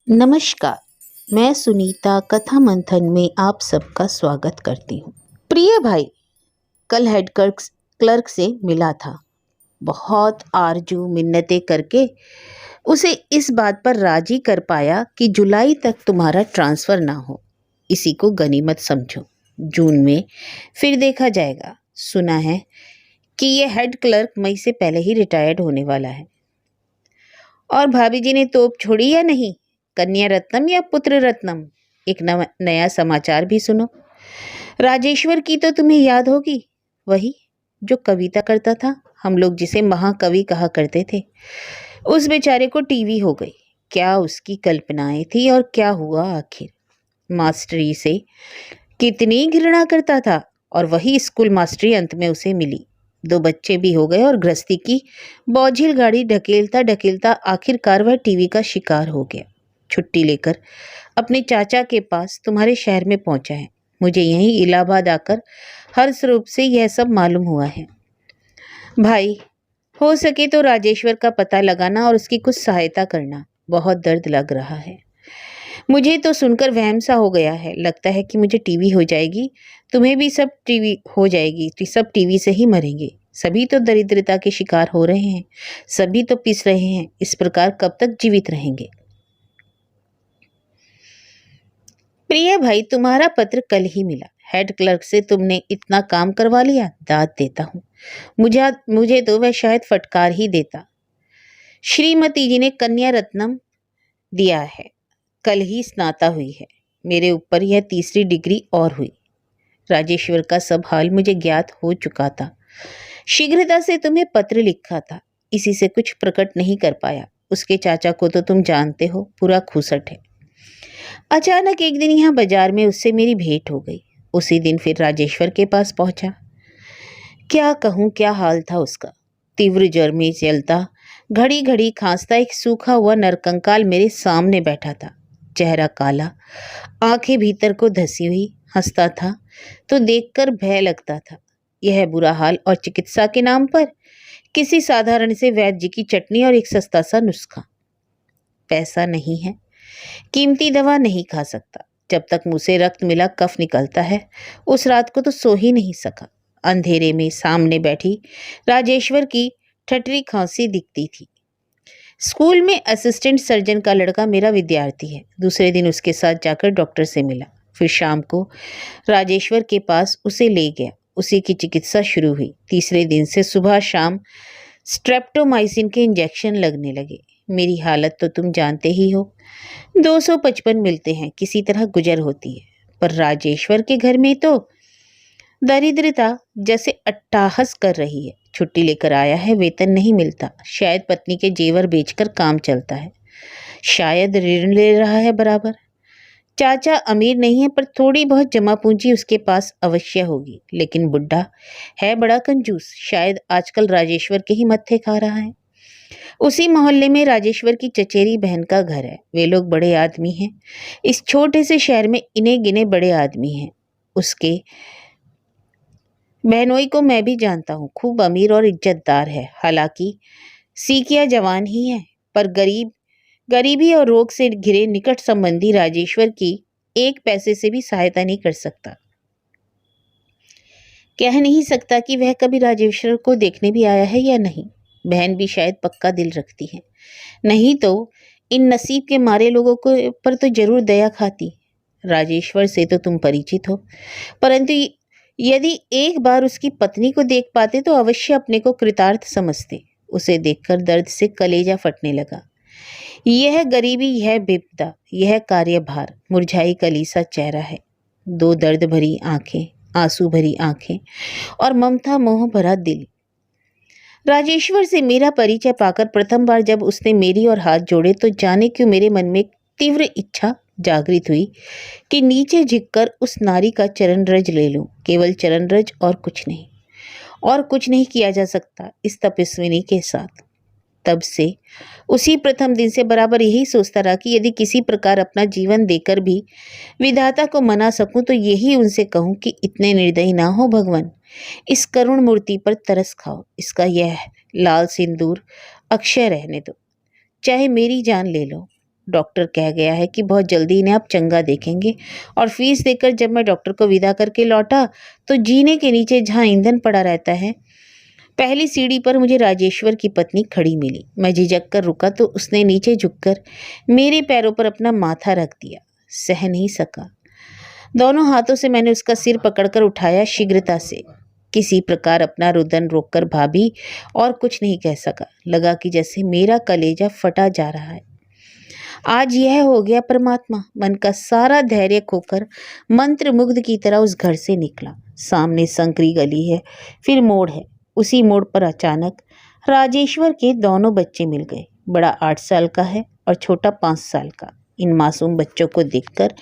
नमस्कार। मैं सुनीता कथा मंथन में आप सबका स्वागत करती हूँ। प्रिय भाई, कल हेड क्लर्क से मिला था। बहुत आरजू मिन्नतें करके उसे इस बात पर राजी कर पाया कि जुलाई तक तुम्हारा ट्रांसफ़र ना हो। इसी को गनीमत समझो, जून में फिर देखा जाएगा। सुना है कि ये हेड क्लर्क मई से पहले ही रिटायर्ड होने वाला है। और भाभी जी ने तोप छोड़ी या नहीं? कन्या रत्नम या पुत्र रत्नम? एक नया समाचार भी सुनो। राजेश्वर की तो तुम्हें याद होगी, वही जो कविता करता था, हम लोग जिसे महाकवि कहा करते थे। उस बेचारे को टीवी हो गई। क्या उसकी कल्पनाएं थी और क्या हुआ आखिर। मास्टरी से कितनी घृणा करता था और वही स्कूल मास्टरी अंत में उसे मिली। 2 बच्चे भी हो गए और गृहस्थी की बोझिल गाड़ी ढकेलता ढकेलता आखिरकार वह टीवी का शिकार हो गया। छुट्टी लेकर अपने चाचा के पास तुम्हारे शहर में पहुंचा है। मुझे यहीं इलाहाबाद आकर हर्ष रूप से यह सब मालूम हुआ है। भाई, हो सके तो राजेश्वर का पता लगाना और उसकी कुछ सहायता करना। बहुत दर्द लग रहा है। मुझे तो सुनकर वहम सा हो गया है। लगता है कि मुझे टीवी हो जाएगी, तुम्हें भी सब टीवी हो जाएगी, सब टीवी से ही मरेंगे। सभी तो दरिद्रता के शिकार हो रहे हैं, सभी तो पिस रहे हैं। इस प्रकार कब तक जीवित रहेंगे? प्रिय भाई, तुम्हारा पत्र कल ही मिला। हेड क्लर्क से तुमने इतना काम करवा लिया, दाद देता हूँ। मुझे तो वह शायद फटकार ही देता। श्रीमती जी ने कन्या रत्नम दिया है, कल ही स्नाता हुई है। मेरे ऊपर यह तीसरी डिग्री और हुई। राजेश्वर का सब हाल मुझे ज्ञात हो चुका था। शीघ्रता से तुम्हें पत्र लिखा था, इसी से कुछ प्रकट नहीं कर पाया। उसके चाचा को तो तुम जानते हो, पूरा खूसट है। अचानक एक दिन यहाँ बाजार में उससे मेरी भेंट हो गई। उसी दिन फिर राजेश्वर के पास पहुंचा। क्या कहूँ, क्या हाल था उसका। तीव्र ज्वर में चलता, घड़ी घड़ी खांसता एक सूखा हुआ नरकंकाल मेरे सामने बैठा था। चेहरा काला, आंखें भीतर को धसी हुई, हंसता था तो देखकर भय लगता था। यह बुरा हाल और चिकित्सा के नाम पर किसी साधारण से वैद्य जी की चटनी और एक सस्ता सा नुस्खा। पैसा नहीं है, कीमती दवा नहीं खा सकता। जब तक मुंह से रक्त मिला कफ निकलता है। उस रात को तो सो ही नहीं सका। अंधेरे में सामने बैठी राजेश्वर की ठटरी खांसी दिखती थी। स्कूल में असिस्टेंट सर्जन का लड़का मेरा विद्यार्थी है। दूसरे दिन उसके साथ जाकर डॉक्टर से मिला। फिर शाम को राजेश्वर के पास उसे ले गया। उसी की चिकित्सा शुरू हुई। तीसरे दिन से सुबह शाम स्ट्रेप्टोमाइसिन के इंजेक्शन लगने लगे। मेरी हालत तो तुम जानते ही हो। 255 मिलते हैं, किसी तरह गुजर होती है। पर राजेश्वर के घर में तो दरिद्रता जैसे अट्टाहस कर रही है। छुट्टी लेकर आया है, वेतन नहीं मिलता। शायद पत्नी के जेवर बेचकर काम चलता है, शायद ऋण ले रहा है बराबर। चाचा अमीर नहीं है, पर थोड़ी बहुत जमा पूंजी उसके पास अवश्य होगी। लेकिन बुढ़ा है बड़ा कंजूस, शायद आजकल राजेश्वर के ही मत्थे खा रहा है। उसी मोहल्ले में राजेश्वर की चचेरी बहन का घर है। वे लोग बड़े आदमी हैं। इस छोटे से शहर में इने गिने बड़े आदमी हैं। उसके बहनोई को मैं भी जानता हूँ, खूब अमीर और इज्जतदार है। हालांकि सीकिया जवान ही है, पर गरीबी और रोग से घिरे निकट संबंधी राजेश्वर की एक पैसे से भी सहायता नहीं कर सकता। कह नहीं सकता कि वह कभी राजेश्वर को देखने भी आया है या नहीं। बहन भी शायद पक्का दिल रखती है, नहीं तो इन नसीब के मारे लोगों को पर तो जरूर दया खाती। राजेश्वर से तो तुम परिचित हो, परंतु यदि एक बार उसकी पत्नी को देख पाते तो अवश्य अपने को कृतार्थ समझते। उसे देखकर दर्द से कलेजा फटने लगा। यह गरीबी, यह विपदा, यह कार्यभार, मुरझाई कली सा चेहरा है। 2 दर्द भरी आंखें, आंसू भरी आंखें और ममता मोह भरा दिल। राजेश्वर से मेरा परिचय पाकर प्रथम बार जब उसने मेरी और हाथ जोड़े तो जाने क्यों मेरे मन में एक तीव्र इच्छा जागृत हुई कि नीचे झुककर उस नारी का चरण रज ले लूं। केवल चरण रज, और कुछ नहीं। और कुछ नहीं किया जा सकता इस तपस्विनी के साथ। तब से उसी प्रथम दिन से बराबर यही सोचता रहा कि यदि किसी प्रकार अपना जीवन देकर भी विधाता को मना सकूं तो यही उनसे कहूं कि इतने निर्दयी ना हो भगवान। इस करुण मूर्ति पर तरस खाओ। इसका यह लाल सिंदूर अक्षय रहने दो, चाहे मेरी जान ले लो। डॉक्टर कह गया है कि बहुत जल्दी इन्हें आप चंगा देखेंगे। और फीस देकर जब मैं डॉक्टर को विदा करके लौटा तो जीने के नीचे जहाँ ईंधन पड़ा रहता है, पहली सीढ़ी पर मुझे राजेश्वर की पत्नी खड़ी मिली। मैं झिझक कर रुका तो उसने नीचे झुककर मेरे पैरों पर अपना माथा रख दिया। सह नहीं सका, दोनों हाथों से मैंने उसका सिर पकड़कर उठाया शीघ्रता से। किसी प्रकार अपना रुदन रोककर भाभी और कुछ नहीं कह सका। लगा कि जैसे मेरा कलेजा फटा जा रहा है। आज यह हो गया परमात्मा। मन का सारा धैर्य खोकर मंत्रमुग्ध की तरह उस घर से निकला। सामने संकरी गली है, फिर मोड़ है। उसी मोड़ पर अचानक राजेश्वर के दोनों बच्चे मिल गए। बड़ा 8 साल का है और छोटा 5 साल का। इन मासूम बच्चों को देखकर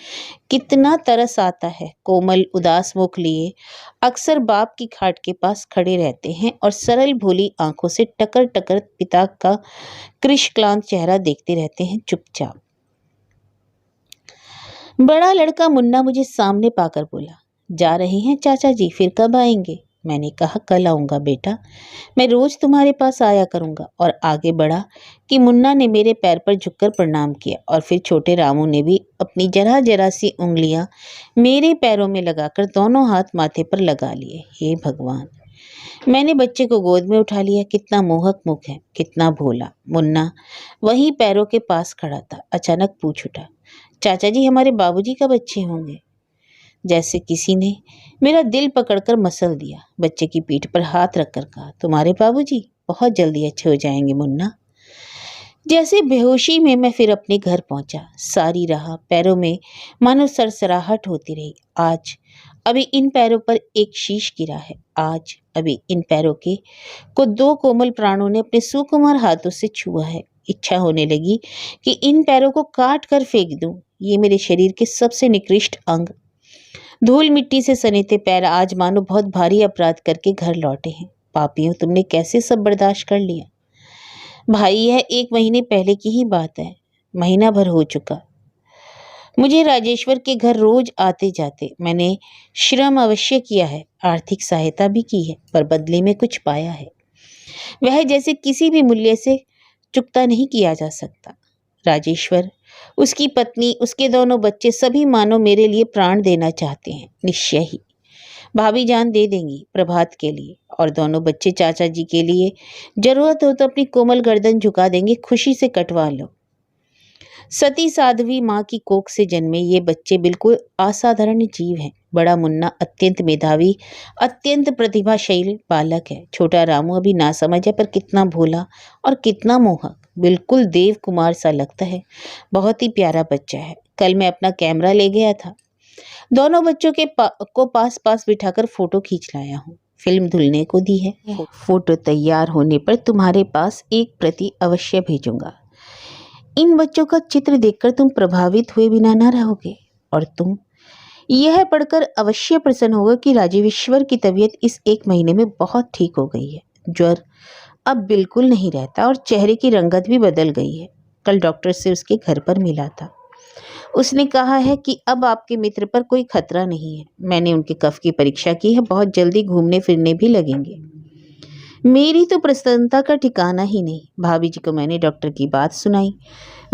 कितना तरस आता है। कोमल उदास मुख लिए अक्सर बाप की खाट के पास खड़े रहते हैं और सरल भोली आंखों से टकर टकर पिता का कृष्णक्लांत चेहरा देखते रहते हैं चुपचाप। बड़ा लड़का मुन्ना मुझे सामने पाकर बोला, जा रहे हैं चाचा जी, फिर कब आएंगे? मैंने कहा, कल आऊँगा बेटा, मैं रोज तुम्हारे पास आया करूँगा। और आगे बढ़ा कि मुन्ना ने मेरे पैर पर झुककर प्रणाम किया और फिर छोटे रामू ने भी अपनी जरा जरा सी उंगलियां मेरे पैरों में लगाकर दोनों हाथ माथे पर लगा लिए। हे भगवान! मैंने बच्चे को गोद में उठा लिया। कितना मोहक मुख है, कितना भोला। मुन्ना वहीं पैरों के पास खड़ा था। अचानक पूछ उठा, चाचा जी हमारे बाबूजी कब अच्छे होंगे? जैसे किसी ने मेरा दिल पकड़कर मसल दिया। बच्चे की पीठ पर हाथ रखकर कहा, तुम्हारे बाबूजी बहुत जल्दी अच्छे हो जाएंगे मुन्ना। जैसे बेहोशी में मैं फिर अपने घर पहुंचा। सारी राह पैरों में मानो सरसराहट होती रही। आज अभी इन पैरों पर एक शीश गिरा है। आज अभी इन पैरों के को 2 कोमल प्राणों ने अपने सुकुमार हाथों से छुआ है। इच्छा होने लगी कि इन पैरों को काट कर फेंक दूं। ये मेरे शरीर के सबसे निकृष्ट अंग, धूल मिट्टी से सनेते पैर आज मानो बहुत भारी अपराध करके घर लौटे हैं। पापियों, तुमने कैसे सब बर्दाश्त कर लिया? भाई, यह 1 महीने पहले की ही बात है। महीना भर हो चुका मुझे राजेश्वर के घर रोज आते जाते। मैंने श्रम अवश्य किया है, आर्थिक सहायता भी की है, पर बदले में कुछ पाया है वह जैसे किसी भी मूल्य से चुकता नहीं किया जा सकता। राजेश्वर, उसकी पत्नी, उसके दोनों बच्चे सभी मानो मेरे लिए प्राण देना चाहते हैं। निश्चय ही भाभी जान दे देंगी प्रभात के लिए, और दोनों बच्चे चाचा जी के लिए जरूरत हो तो अपनी कोमल गर्दन झुका देंगे। खुशी से कटवा लो। सती साध्वी माँ की कोख से जन्मे ये बच्चे बिल्कुल असाधारण जीव हैं। बड़ा मुन्ना अत्यंत मेधावी, अत्यंत प्रतिभाशाली बालक है। छोटा रामू अभी ना समझ है, पर कितना भोला और कितना मोहक, बिल्कुल देव कुमार सा लगता है। बहुत ही प्यारा बच्चा है। कल मैं अपना कैमरा ले गया था, दोनों बच्चों के को पास पास बिठाकर फोटो खींच लाया हूँ। फिल्म धुलने को दी है। फोटो तैयार होने पर तुम्हारे पास एक प्रति अवश्य भेजूंगा। इन बच्चों का चित्र देखकर तुम प्रभावित हुए बिना ना रहोगे, और तुम यह पढ़कर अवश्य प्रसन्न होगा कि राजेश्वर की तबीयत इस 1 महीने में बहुत ठीक हो गई है। ज्वर अब बिल्कुल नहीं रहता और चेहरे की रंगत भी बदल गई है। कल डॉक्टर से उसके घर पर मिला था। उसने कहा है कि अब आपके मित्र पर कोई खतरा नहीं है। मैंने उनके कफ की परीक्षा की है, बहुत जल्दी घूमने फिरने भी लगेंगे। मेरी तो प्रसन्नता का ठिकाना ही नहीं। भाभी जी को मैंने डॉक्टर की बात सुनाई।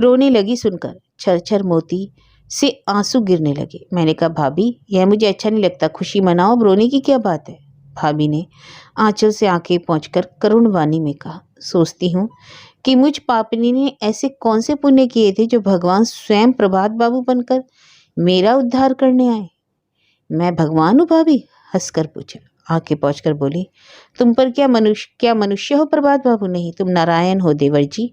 रोने लगी सुनकर। छरछर मोती से आंसू गिरने लगे। मैंने कहा, भाभी यह मुझे अच्छा नहीं लगता, खुशी मनाओ, अब रोने की क्या बात है? भाभी ने आंचल से आंखें पोंछकर करुण वाणी में कहा, सोचती हूँ कि मुझ पापिनी ने ऐसे कौन से पुण्य किए थे जो भगवान स्वयं प्रभात बाबू बनकर मेरा उद्धार करने आए। मैं भगवान हूँ? भाभी हंसकर पूछा। आंखें पोंछकर बोली, तुम पर क्या मनुष्य हो प्रभात बाबू? नहीं, तुम नारायण हो देवर जी।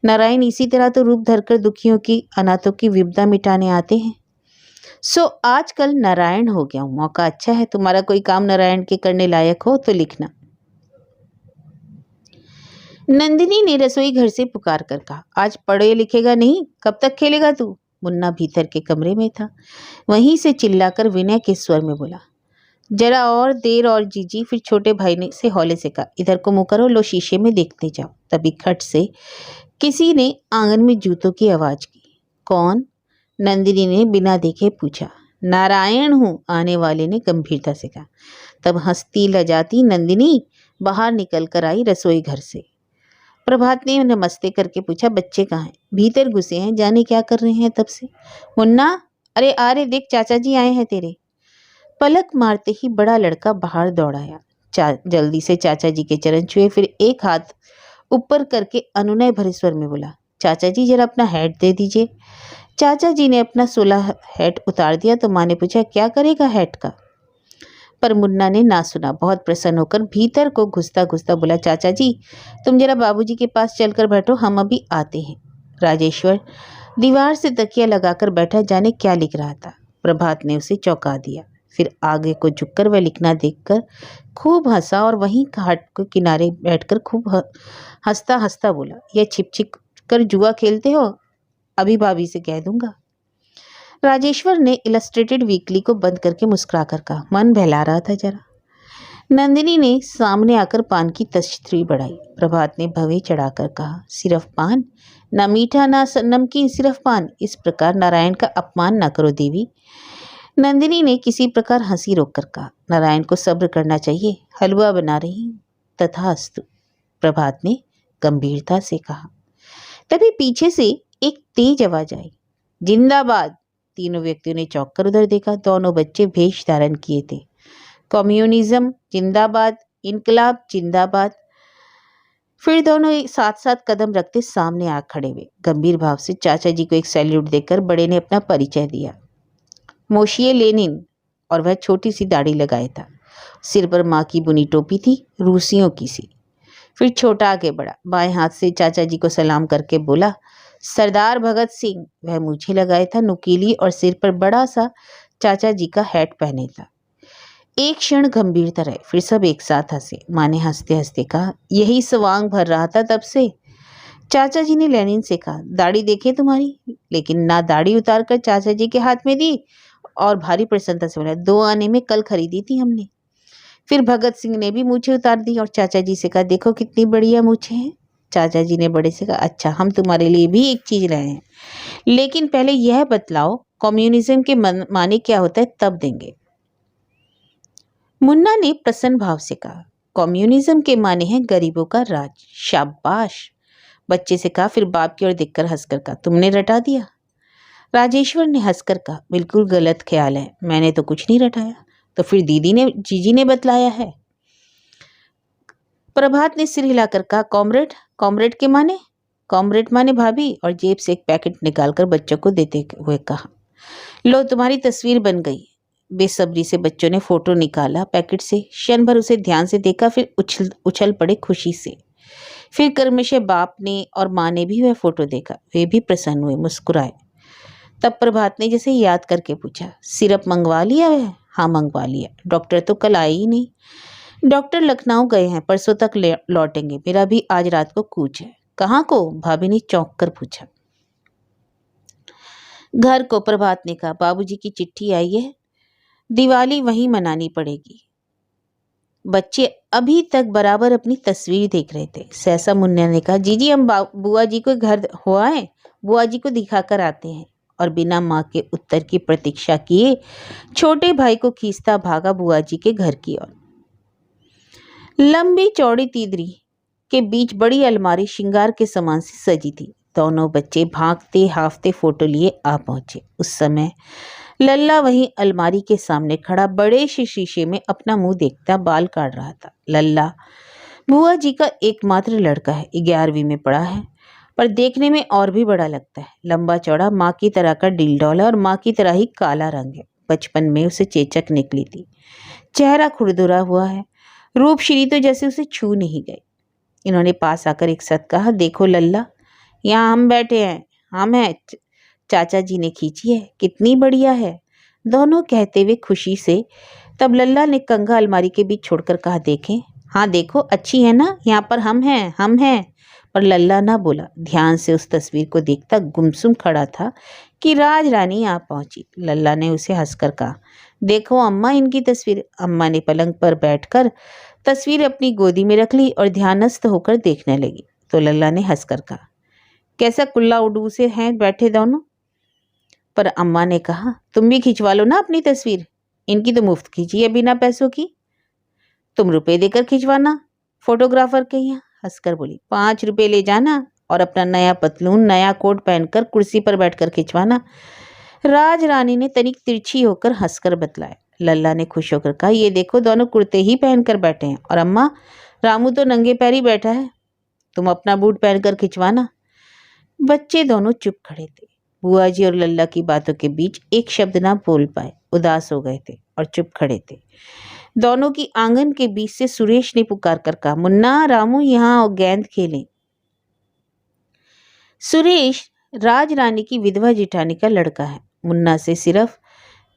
नारायण इसी तरह तो रूप धरकर दुखियों की, अनाथों की विपदा मिटाने आते हैं। सो आजकल नारायण हो गया हूँ। मौका अच्छा है। तुम्हारा कोई काम नारायण के करने लायक हो तो लिखना। नंदिनी ने रसोई घर से पुकार कर कहा, आज पढ़े लिखेगा नहीं? कब तक खेलेगा तू? मुन्ना भीतर के कमरे में था। वहीं से चिल्लाकर विनय के स्वर में बोला, जरा और देर और जीजी। फिर छोटे भाई ने से हौले से कहा, इधर को मुंह करो, लो शीशे में देखते जाओ। तभी खट से किसी ने आंगन में जूतों की आवाज की। कौन? नंदिनी ने बिना देखे पूछा। नारायण हूँ, आने वाले ने गंभीरता से कहा। तब हंसती लजाती नंदिनी बाहर निकल कर आई रसोई घर से। प्रभात ने नमस्ते करके पूछा, बच्चे कहाँ हैं? भीतर घुसे हैं, जाने क्या कर रहे हैं तब से। मुन्ना, अरे आ रे, देख चाचा जी आए हैं तेरे। पलक मारते ही बड़ा लड़का बाहर दौड़ाया। जल्दी से चाचा जी के चरण छुए, फिर एक हाथ ऊपर करके अनुनय भरे स्वर में बोला, चाचा जी जरा अपना हैट दे दीजिए। चाचा जी ने अपना 16 हैट उतार दिया तो माँ ने पूछा, क्या करेगा हैट का? पर मुन्ना ने ना सुना। बहुत प्रसन्न होकर भीतर को घुसता घुसता बोला, चाचा जी तुम जरा बाबूजी के पास चलकर बैठो, हम अभी आते हैं। राजेश्वर दीवार से तकिया लगाकर बैठा, जाने क्या लिख रहा था। प्रभात ने उसे चौंका दिया। फिर आगे को झुककर वह लिखना देखकर खूब हंसा और वहीं घाट के किनारे बैठकर खूब हंसता हंसता बोला, यह छिप छिप कर जुआ खेलते हो? अभी भाभी से कह दूंगा। राजेश्वर ने इलस्ट्रेटेड वीकली को बंद करके मुस्कुराकर कहा, मन बहला रहा था जरा। नंदिनी ने सामने आकर पान की तश्तरी बढ़ाई। प्रभात ने भवें चढ़ाकर कहा, सिर्फ पान? ना मीठा ना नमकीन, सिर्फ पान। इस प्रकार नारायण का अपमान न करो देवी। नंदिनी ने किसी प्रकार हंसी रोककर कहा, नारायण को सब्र करना चाहिए, हलवा बना रही हूं। तथास्तु, प्रभात ने गंभीरता से कहा। तभी पीछे से एक तेज आवाज आई, जिंदाबाद। तीनों व्यक्तियों ने चौंक कर उधर देखा। दोनों बच्चे भेष धारण किए थे। कम्युनिज्म जिंदाबाद, इनकलाब जिंदाबाद। फिर दोनों साथ साथ कदम रखते सामने आ खड़े हुए। गंभीर भाव से चाचा जी को एक सैल्यूट देकर बड़े ने अपना परिचय दिया, मोशिये लेनिन। और वह छोटी सी दाढ़ी लगाए था। सिर पर माँ की बुनी टोपी थी, रूसियों की सी। फिर छोटा आगे बढ़ा, बाएं हाथ से चाचा जी को सलाम करके बोला, सरदार भगत सिंह। वह मूछें लगाए था, नुकीली, और सिर पर बड़ा सा चाचा जी का हैट पहने था। एक क्षण गंभीरता रहे, फिर सब एक साथ हंसे। माँ ने हंसते हंसते कहा, यही स्वांग भर रहा था तब से। चाचा जी ने लेनिन से कहा, दाढ़ी देखे तुम्हारी? लेकिन ना दाढ़ी उतार कर चाचा जी के हाथ में दी और भारी प्रसन्नता से बोला, 2 आने में कल खरीदी थी हमने। फिर भगत सिंह ने भी मूछें उतार दी और चाचा जी से कहा, देखो कितनी बढ़िया मूछें हैं। चाचा जी ने बड़े से कहा, अच्छा हम तुम्हारे लिए भी एक चीज लाए हैं, लेकिन पहले यह बतलाओ कम्युनिज्म के माने क्या होता है, तब देंगे। मुन्ना ने प्रसन्न भाव से कहा, कम्युनिज्म के माने हैं गरीबों का राज। शाबाश। बच्चे से कहा, फिर बाप की ओर देखकर हंसकर कहा, तुमने रटा दिया। राजेश्वर ने हंसकर कहा, बिल्कुल गलत ख्याल है, मैंने तो कुछ नहीं रटाया। तो फिर जीजी ने बतलाया है। प्रभात ने सिर हिलाकर कहा, कॉमरेड। कॉमरेड के माने? कॉमरेड माने भाभी। और जेब से एक पैकेट निकालकर बच्चों को देते हुए कहा, लो तुम्हारी तस्वीर बन गई। बेसब्री से बच्चों ने फोटो निकाला पैकेट से, क्षण भर उसे ध्यान से देखा, फिर उछल पड़े खुशी से। फिर क्रमशः बाप ने और माँ ने भी वह फोटो देखा। वे भी प्रसन्न हुए, मुस्कुराए। तब प्रभात ने जैसे याद करके पूछा, सिरप मंगवा लिया वह? हाँ मंगवा लिया। डॉक्टर तो कल आए ही नहीं। डॉक्टर लखनऊ गए हैं, परसों तक लौटेंगे। मेरा भी आज रात को कूच है। कहाँ को? भाभी ने चौंक कर पूछा। घर को, प्रभात ने कहा। बाबूजी की चिट्ठी आई है, दिवाली वहीं मनानी पड़ेगी। बच्चे अभी तक बराबर अपनी तस्वीर देख रहे थे। सहसा मुन्ना ने कहा, जीजी हम बुआ जी को घर हुआ है, बुआ जी को दिखाकर आते हैं। और बिना माँ के उत्तर की प्रतीक्षा किए छोटे भाई को खींचता भागा बुआ जी के घर की ओर। लंबी चौड़ी तीदरी के बीच बड़ी अलमारी श्रृंगार के सामान से सजी थी। दोनों बच्चे भागते हाफते फोटो लिए आ पहुंचे। उस समय लल्ला वहीं अलमारी के सामने खड़ा बड़े से शीशे में अपना मुंह देखता बाल काट रहा था। लल्ला बुआ जी का एकमात्र लड़का है, 11वीं में पढ़ा है, पर देखने में और भी बड़ा लगता है। लंबा चौड़ा, माँ की तरह का डिलडौल है और माँ की तरह ही काला रंग है। बचपन में उसे चेचक निकली थी। चेहरा खुरदुरा हुआ है, रूपश्री तो जैसे उसे छू नहीं गई। इन्होंने पास आकर एक साथ कहा, देखो लल्ला, यहाँ हम बैठे हैं, हम हैं। चाचा जी ने खींची है, कितनी बढ़िया है। दोनों कहते हुए खुशी से। तब लल्ला ने कंघा अलमारी के बीच छोड़कर कहा, देखें? हाँ देखो, अच्छी है ना, यहाँ पर हम हैं, हम हैं। पर लल्ला ना बोला, ध्यान से उस तस्वीर को देखता गुमसुम खड़ा था कि राज रानी आ पहुंची। लल्ला ने उसे हंसकर कहा, देखो अम्मा इनकी तस्वीर। अम्मा ने पलंग पर बैठकर तस्वीर अपनी गोदी में रख ली और ध्यानस्थ होकर देखने लगी। तो लल्ला ने हंसकर कहा, कैसा कुल्ला उडू से हैं बैठे दोनों। पर अम्मा ने कहा, तुम भी खिंचवा लो ना अपनी तस्वीर, इनकी तो मुफ्त खींची है बिना पैसों की, तुम रुपए देकर खिंचवाना फोटोग्राफर के यहाँ। हंसकर बोली। 5 रुपए ले जाना और अपना नया पतलून नया कोट पहनकर कुर्सी पर बैठकर खिंचवाना। राज रानी ने तनिक तिरछी होकर हंसकर बतलाया। लल्ला ने खुश होकर कहा, ये देखो दोनों कुर्ते ही पहनकर बैठे हैं और अम्मा रामू तो नंगे पैर ही बैठा है, तुम अपना बूट पहनकर खिंचवाना। बच्चे दोनों चुप खड़े थे। बुआ जी और लल्ला की बातों के बीच एक शब्द ना बोल पाए, उदास हो गए थे और चुप खड़े थे। दोनों की आंगन के बीच से सुरेश ने पुकार कर कहा, मुन्ना रामू यहाँ आओ, गेंद खेलें। सुरेश राज रानी की विधवा जिठानी का लड़का है, मुन्ना से सिर्फ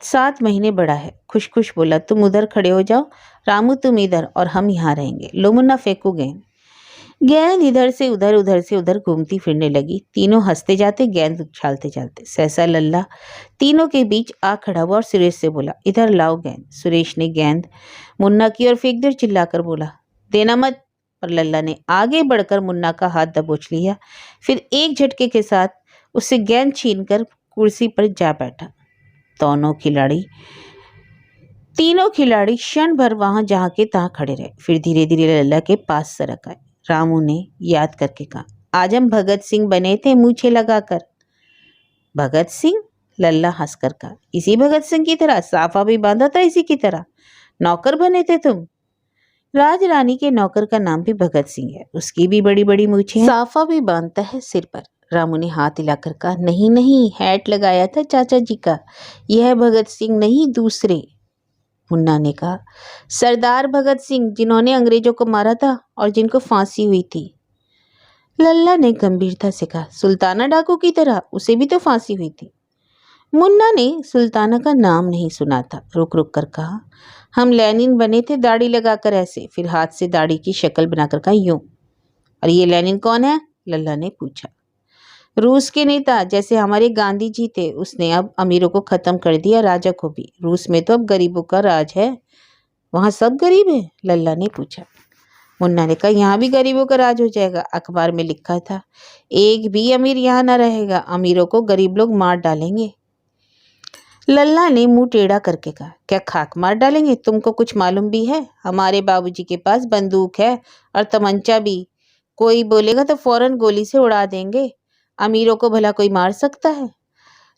7 महीने बड़ा है। खुश खुश बोला, तुम उधर खड़े हो जाओ, रामू तुम इधर और हम यहाँ रहेंगे। लो मुन्ना फेंको गेंद। गेंद इधर से उधर घूमती फिरने लगी। तीनों हंसते जाते, गेंद उछालते जाते। सहसा लल्ला तीनों के बीच आ खड़ा हुआ और सुरेश से बोला, इधर लाओ गेंद। सुरेश ने गेंद मुन्ना की ओर फेंक दी और चिल्लाकर बोला, देना मत। पर लल्ला ने आगे बढ़कर मुन्ना का हाथ दबोच लिया, फिर एक झटके के साथ उससे गेंद छीनकर कुर्सी पर जा बैठा। तीनों खिलाड़ी क्षण भर वहां जहां के तहां खड़े रहे, फिर धीरे धीरे लल्ला के पास सरक आए। रामू ने याद करके कहा, आज हम भगत सिंह बने थे मूछें लगाकर। भगत सिंह? लल्ला हंसकर कहा, इसी भगत सिंह की तरह साफा भी बांधा था, इसी की तरह नौकर बने थे तुम। राज रानी के नौकर का नाम भी भगत सिंह है, उसकी भी बड़ी बड़ी मूछें हैं, साफा भी बांधता है सिर पर। रामू ने हाथ हिलाकर कहा, नहीं नहीं, हैट लगाया था चाचा जी का, यह भगत सिंह नहीं, दूसरे। मुन्ना ने कहा, सरदार भगत सिंह, जिन्होंने अंग्रेजों को मारा था और जिनको फांसी हुई थी। लल्ला ने गंभीरता से कहा, सुल्ताना डाकू की तरह, उसे भी तो फांसी हुई थी। मुन्ना ने सुल्ताना का नाम नहीं सुना था। रुक रुक कर कहा, हम लेनिन बने थे, दाढ़ी लगाकर ऐसे, फिर हाथ से दाढ़ी की शक्ल बनाकर कहा, यूं। और ये लेनिन कौन है? लल्ला ने पूछा। रूस के नेता, जैसे हमारे गांधी जी थे, उसने अब अमीरों को खत्म कर दिया, राजा को भी। रूस में तो अब गरीबों का राज है। वहां सब गरीब है? लल्ला ने पूछा। मुन्ना ने कहा, यहाँ भी गरीबों का राज हो जाएगा। अखबार में लिखा था, एक भी अमीर यहाँ न रहेगा, अमीरों को गरीब लोग मार डालेंगे। लल्ला ने मुंह टेढ़ा करके कहा, क्या खाक मार डालेंगे? तुमको कुछ मालूम भी है? हमारे बाबूजी के पास बंदूक है और तमंचा भी, कोई बोलेगा तो फौरन गोली से उड़ा देंगे। अमीरों को भला कोई मार सकता है?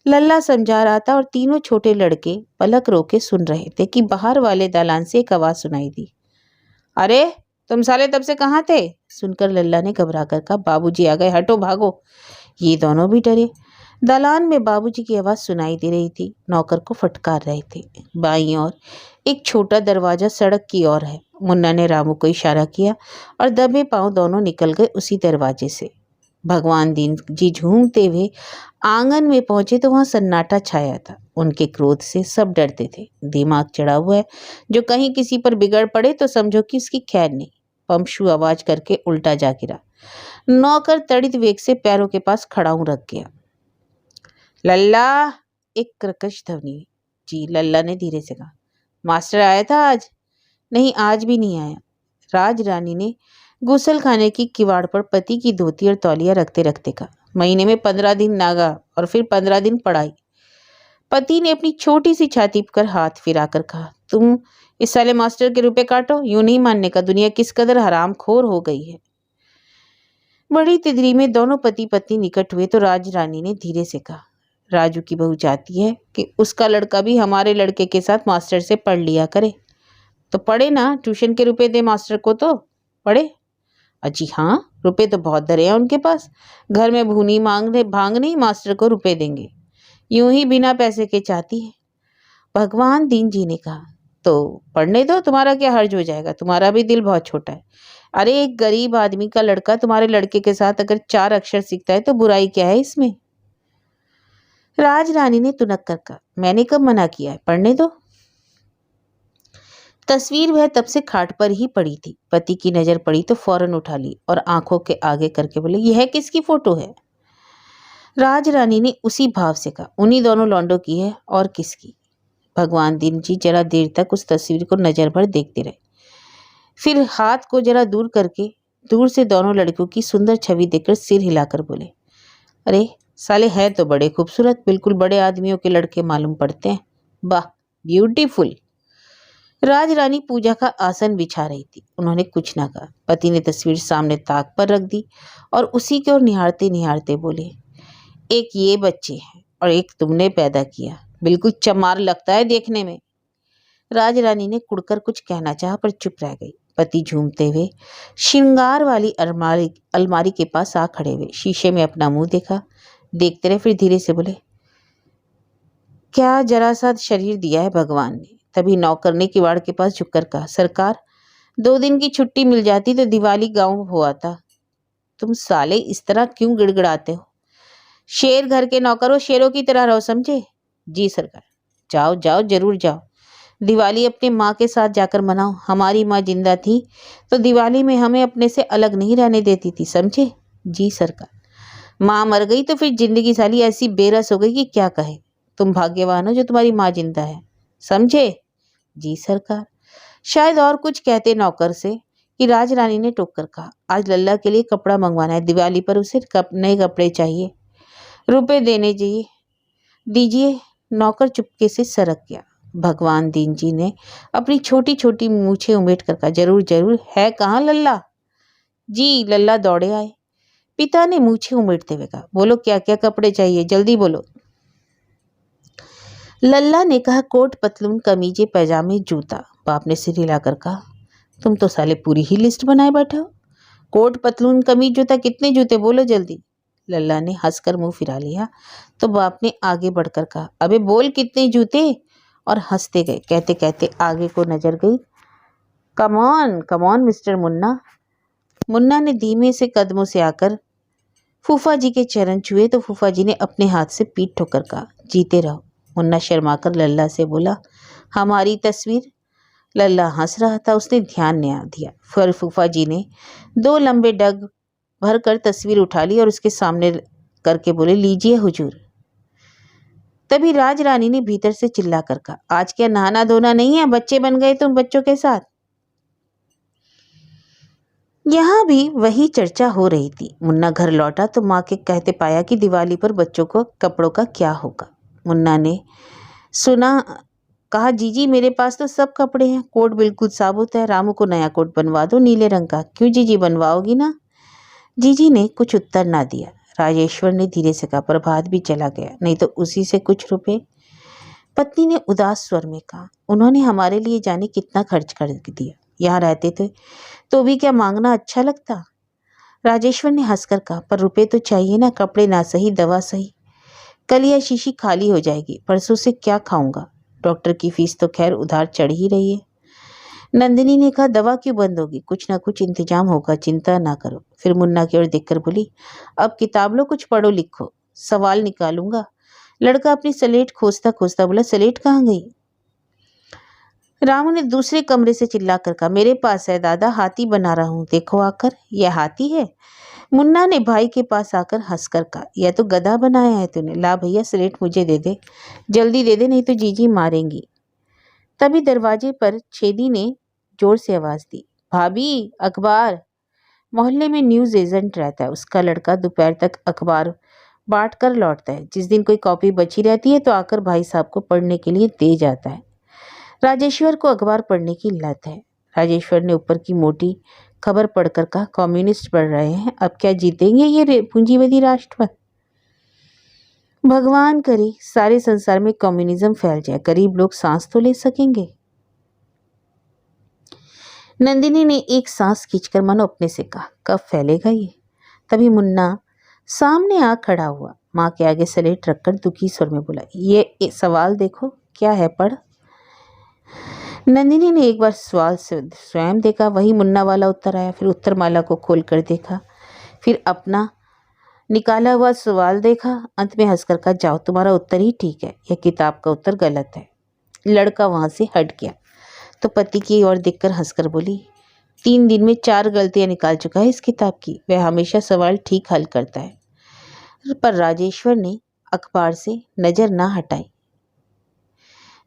लल्ला समझा रहा था और तीनों छोटे लड़के पलक रोके सुन रहे थे कि बाहर वाले दालान से एक आवाज सुनाई दी। अरे तुम साले तब से कहाँ थे? सुनकर लल्ला ने घबरा कर कहा, बाबूजी आ गए, हटो भागो। ये दोनों भी डरे। दालान में बाबूजी की आवाज सुनाई दे रही थी, नौकर को फटकार रहे थे। बाईं ओर एक छोटा दरवाजा सड़क की ओर है। मुन्ना ने रामू को इशारा किया और दबे पांव दोनों निकल गए उसी दरवाजे से। भगवान दीन जी झूमते हुए आंगन में पहुंचे तो वहां सन्नाटा छाया था। उनके क्रोध से सब डरते थे। दिमाग चढ़ा हुआ है, जो कहीं किसी पर बिगड़ पड़े तो समझो कि उसकी खैर नहीं। पंपशु आवाज करके उल्टा जा गिरा। नौकर तड़ित वेग से पैरों के पास खड़ाऊ रख गया। लल्ला, एक कर्कश ध्वनि हुई। जी, लल्ला ने धीरे से कहा। मास्टर आया था आज? नहीं, आज भी नहीं आया। राज रानी ने गुसल खाने की किवाड़ पर पति की धोती और तौलिया रखते रखते कहा। महीने में 15 दिन नागा और फिर 15 दिन पढ़ाई। पति ने अपनी छोटी सी छाती पर हाथ फिराकर कहा, तुम इस साले मास्टर के रुपए काटो। यूं नहीं मानने का, दुनिया किस कदर हरामखोर हो गई है। बड़ी तिदरी में दोनों पति पत्नी निकट हुए तो राज रानी ने धीरे से कहा, राजू की बहू चाहती है कि उसका लड़का भी हमारे लड़के के साथ मास्टर से पढ़ लिया करे। तो पढ़े ना, ट्यूशन के रुपए दे मास्टर को तो पढ़े। अजी हाँ, रुपए तो बहुत धरे हैं उनके पास। घर में भूनी भांग नहीं, मास्टर को रुपए देंगे। यूं ही बिना पैसे के चाहती है। भगवान दीन जी ने कहा, तो पढ़ने दो, तुम्हारा क्या हर्ज हो जाएगा, तुम्हारा भी दिल बहुत छोटा है। अरे एक गरीब आदमी का लड़का तुम्हारे लड़के के साथ अगर 4 अक्षर सीखता है तो बुराई क्या है इसमें? राज रानी ने तुनक कर कहा, मैंने कब मना किया है, पढ़ने दो। तस्वीर वह तब से खाट पर ही पड़ी थी। पति की नजर पड़ी तो फौरन उठा ली और आंखों के आगे करके बोले, यह किसकी फोटो है? राज रानी ने उसी भाव से कहा, उन्हीं दोनों लौंडों की है, और किसकी? भगवान दीन जी जरा देर तक उस तस्वीर को नजर भर देखते रहे, फिर हाथ को जरा दूर करके दूर से दोनों लड़कियों की सुंदर छवि देखकर सिर हिलाकर बोले, अरे साले है तो बड़े खूबसूरत, बिल्कुल बड़े आदमियों के लड़के मालूम पड़ते हैं। वाह, ब्यूटीफुल। राज रानी पूजा का आसन बिछा रही थी। उन्होंने कुछ ना कहा। पति ने तस्वीर सामने ताक पर रख दी और उसी की ओर निहारते निहारते बोले, एक ये बच्चे हैं और एक तुमने पैदा किया, बिल्कुल चमार लगता है देखने में। राज रानी ने कुड़कर कुछ कहना चाहा पर चुप रह गई। पति झूमते हुए श्रृंगार वाली अलमारी अलमारी के पास आ खड़े हुए, शीशे में अपना मुंह देखा, देखते रहे, फिर धीरे से बोले, क्या जरा सा शरीर दिया है भगवान ने। तभी नौकर ने किवाड़ के पास झुककर कहा, सरकार 2 दिन की छुट्टी मिल जाती तो दिवाली गांव हो आता। तुम साले इस तरह क्यों गिड़गिड़ाते हो? शेर घर के नौकर हो, शेरों की तरह रहो, समझे? जी सरकार। जाओ जाओ, जरूर जाओ। दिवाली अपने माँ के साथ जाकर मनाओ। हमारी माँ जिंदा थी तो दिवाली में हमें अपने से अलग नहीं रहने देती थी, समझे? जी सरकार। माँ मर गई तो फिर जिंदगी साली ऐसी बेरस हो गई कि क्या कहे। तुम भाग्यवान हो जो तुम्हारी माँ जिंदा है, समझे? जी सरकार। शायद और कुछ कहते नौकर से कि राज रानी ने टोक कर कहा, आज लल्ला के लिए कपड़ा मंगवाना है, दिवाली पर उसे नए कपड़े चाहिए, रुपए देने चाहिए, दीजिए। नौकर चुपके से सरक गया। भगवान दीन जी ने अपनी छोटी छोटी मूछें उमेट कर कहा, जरूर जरूर, है कहाँ लल्ला? जी। लल्ला दौड़े आए। पिता ने मूछें उमेटते हुए कहा, बोलो क्या क्या कपड़े चाहिए, जल्दी बोलो। लल्ला ने कहा, कोट पतलून कमीजे पैजामे जूता। बाप ने सिर हिलाकर कहा, तुम तो साले पूरी ही लिस्ट बनाए बैठे हो। कोट पतलून कमीज जूता, कितने जूते, बोलो जल्दी। लल्ला ने हंसकर मुंह फिरा लिया तो बाप ने आगे बढ़कर कहा, अबे बोल कितने जूते, और हंसते गए। कहते कहते आगे को नजर गई। Come on mister Munna. Munna ने धीमे से कदमों से आकर फूफा जी के चरण छुए तो फूफा जी ने अपने हाथ से पीठ ठोकर कहा, जीते रहो। मुन्ना शर्माकर लल्ला से बोला, हमारी तस्वीर। लल्ला हंस रहा था, उसने ध्यान नहीं दिया। फिर फूफा जी ने 2 लंबे डग भर कर तस्वीर उठा ली और उसके सामने करके बोले, लीजिए हुजूर। तभी राज रानी ने भीतर से चिल्ला कर कहा, आज क्या नहाना धोना नहीं है, बच्चे बन गए तुम बच्चों के साथ। यहाँ भी वही चर्चा हो रही थी। मुन्ना घर लौटा तो माँ के कहते पाया कि दिवाली पर बच्चों को कपड़ों का क्या होगा। मुन्ना ने सुना, कहा, जीजी मेरे पास तो सब कपड़े हैं, कोट बिल्कुल साबुत है, रामू को नया कोट बनवा दो नीले रंग का। क्यों जीजी, बनवाओगी ना? जीजी ने कुछ उत्तर ना दिया। राजेश्वर ने धीरे से कहा, प्रभात भी चला गया, नहीं तो उसी से कुछ रुपए। पत्नी ने उदास स्वर में कहा, उन्होंने हमारे लिए जाने कितना खर्च कर दिया, यहाँ रहते थे तो भी क्या मांगना अच्छा लगता। राजेश्वर ने हंसकर कहा, पर रुपए तो चाहिए ना, कपड़े ना सही, दवा सही। कल यह शीशी खाली हो जाएगी, परसों से क्या खाऊंगा। डॉक्टर की फीस तो खैर उधार चढ़ ही रही है। नंदिनी ने कहा, दवा क्यों बंद होगी, कुछ ना कुछ इंतजाम होगा, चिंता ना करो। फिर मुन्ना की ओर देखकर बोली, अब किताब लो, कुछ पढ़ो लिखो, सवाल निकालूंगा। लड़का अपनी स्लेट खोजता खोजता बोला, स्लेट कहाँ गई? रामू ने दूसरे कमरे से चिल्लाकर कहा, मेरे पास है दादा, हाथी बना रहा हूँ, देखो आकर। यह हाथी है? मुन्ना ने भाई के पास आकर हंसकर कहा, यह तो गधा बनाया है तूने। ला भैया स्लेट मुझे दे दे, जल्दी दे दे, नहीं तो जीजी मारेंगी। तभी दरवाजे पर छेदी ने जोर से आवाज दी, भाभी अखबार। मोहल्ले में न्यूज एजेंट रहता है, उसका लड़का दोपहर तक अखबार बांट कर लौटता है। जिस दिन कोई कॉपी बची रहती है तो आकर भाई साहब को पढ़ने के लिए दे जाता है। राजेश्वर को अखबार पढ़ने की लत है। राजेश्वर ने ऊपर की मोटी खबर पढ़कर कहा, कम्युनिस्ट बढ़ रहे हैं, अब क्या जीतेंगे ये पूंजीवादी राष्ट्र। भगवान करे सारे संसार में कम्युनिज्म फैल जाए, गरीब लोग सांस तो ले सकेंगे। नंदिनी ने एक सांस खींचकर मानो अपने से कहा, कब फैलेगा ये। तभी मुन्ना सामने आ खड़ा हुआ, माँ के आगे स्लेट रखकर दुखी स्वर में बोला, ये सवाल देखो, क्या है, पढ़। नंदिनी ने एक बार सवाल से स्वयं देखा, वही मुन्ना वाला उत्तर आया। फिर उत्तर माला को खोल कर देखा, फिर अपना निकाला हुआ सवाल देखा। अंत में हंसकर कहा, जाओ तुम्हारा उत्तर ही ठीक है, यह किताब का उत्तर गलत है। लड़का वहां से हट गया तो पति की ओर देखकर हंसकर बोली, 3 दिन में 4 गलतियां निकाल चुका है इस किताब की, वह हमेशा सवाल ठीक हल करता है। पर राजेश्वर ने अखबार से नजर ना हटाई।